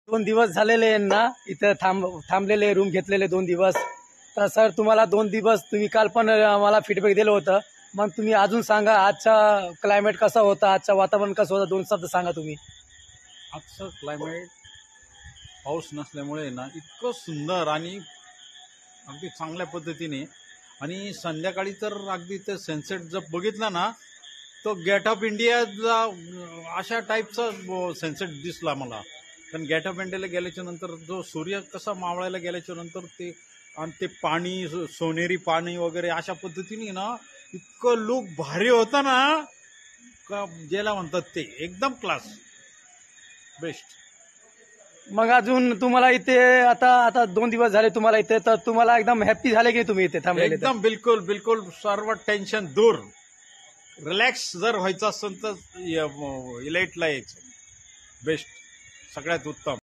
2 दिवस झालेले आहे ना इथं थांबलेले, रूम घेतलेले 2 दिवस. तर सर तुम्हाला 2 दिवस तुम्ही काल पण मला फीडबॅक दिलं होतं. मग तुम्ही अजून सांगा आजचा क्लायमेट कसा होता, आजचं वातावरण कसं होतं, 2 शब्द सांगा तुम्ही. आजचं क्लायमेट पाऊस नसल्यामुळे ना इतकं सुंदर आणि अगदी चांगल्या पद्धतीने. आणि संध्याकाळी तर अगदी ते सनसेट जर बघितला ना तो गेट ऑफ इंडियाचा अशा टाईपचा सनसेट दिसला मला. कारण गेट ऑफ इंडियाला गेल्याच्या नंतर जो सूर्य कसा मावळायला गेल्याच्या नंतर ते आणि ते पाणी सोनेरी पाणी वगैरे अशा पद्धतीने ना इतकं लुक भारी होता ना का ज्याला म्हणतात ते एकदम क्लास बेस्ट. मग अजून तुम्हाला इथे आता आता 2 दिवस झाले तुम्हाला इथे, तर तुम्हाला एकदम हॅप्पी झाले की तुम्ही इथे थांबलेले? एकदम बिलकुल बिलकुल सर्व टेन्शन दूर, रिलॅक्स जर व्हायचं असेल तर इलाइटला यायचं बेस्ट, सगळ्यात उत्तम.